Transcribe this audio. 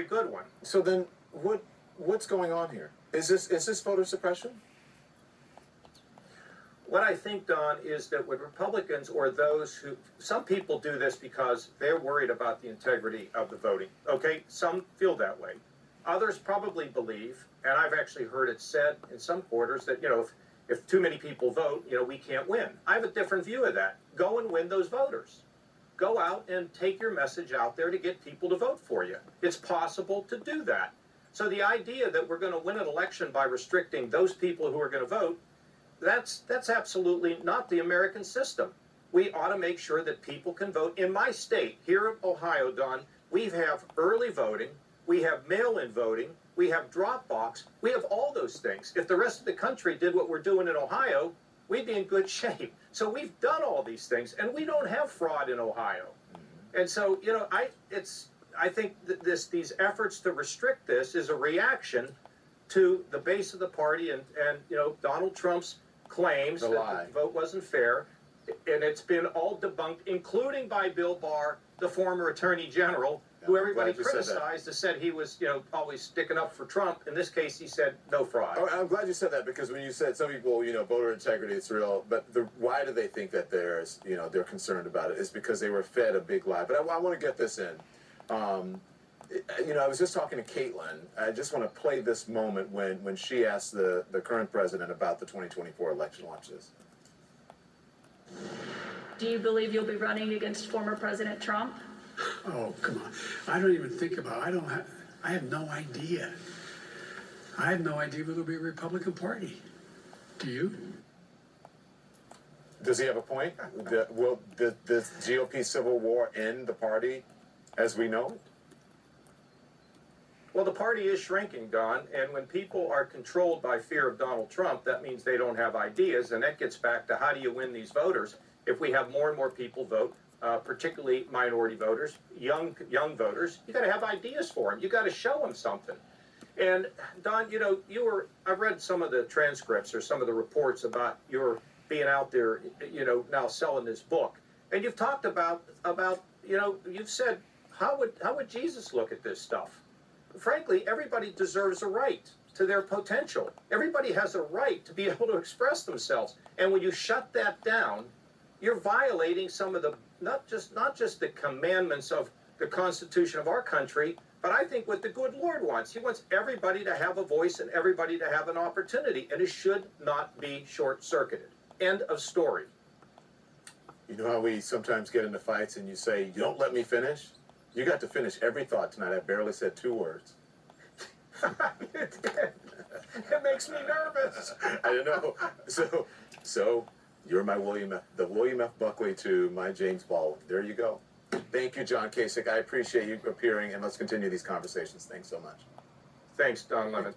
very good one. So then, what's going on here? Is this voter suppression? What I think, Don, is that when Republicans or those who, some people do this because they're worried about the integrity of the voting. Okay, some feel that way. Others probably believe, and I've actually heard it said in some quarters that, if too many people vote, we can't win. I have a different view of that. Go and win those voters. Go out and take your message out there to get people to vote for you. It's possible to do that. So the idea that we're going to win an election by restricting those people who are going to vote, that's absolutely not the American system. We ought to make sure that people can vote. In my state, here in Ohio, Don, we have early voting, we have mail-in voting, we have drop box, we have all those things. If the rest of the country did what we're doing in Ohio, we'd be in good shape. So we've done all these things, and we don't have fraud in Ohio. And so, I think that these efforts to restrict this is a reaction to the base of the party and Donald Trump's claims that the vote wasn't fair, and it's been all debunked, including by Bill Barr, the former Attorney General, who everybody criticized and said he was, always sticking up for Trump. In this case, he said no fraud. Oh, I'm glad you said that, because when you said some people, voter integrity, it's real, but why do they think that they're concerned about it? It's because they were fed a big lie. But I want to get this in. I was just talking to Caitlin. I just want to play this moment when she asked the current president about the 2024 election. Watch this. Do you believe you'll be running against former President Trump? Oh, come on. I don't even think about it. I have no idea. I have no idea whether there'll be a Republican Party. Do you? Does he have a point? Will the GOP civil war end the party as we know it? Well, the party is shrinking, Don, and when people are controlled by fear of Donald Trump, that means they don't have ideas, and that gets back to how do you win these voters if we have more and more people vote, particularly minority voters, young voters. You got to have ideas for them. You got to show them something. And Don, I read some of the transcripts or some of the reports about your being out there, now selling this book, and you've talked about you've said how would Jesus look at this stuff? Frankly, everybody deserves a right to their potential. Everybody has a right to be able to express themselves. And when you shut that down, you're violating some of the, not just the commandments of the Constitution of our country, but I think what the good Lord wants. He wants everybody to have a voice and everybody to have an opportunity, and it should not be short-circuited. End of story. You know how we sometimes get into fights and you say, "You don't let me finish"? You got to finish every thought tonight. I barely said 2 words. It makes me nervous. I know. So you're my the William F. Buckley to my James Baldwin. There you go. Thank you, John Kasich. I appreciate you appearing, and let's continue these conversations. Thanks so much. Thanks, Don Lemon.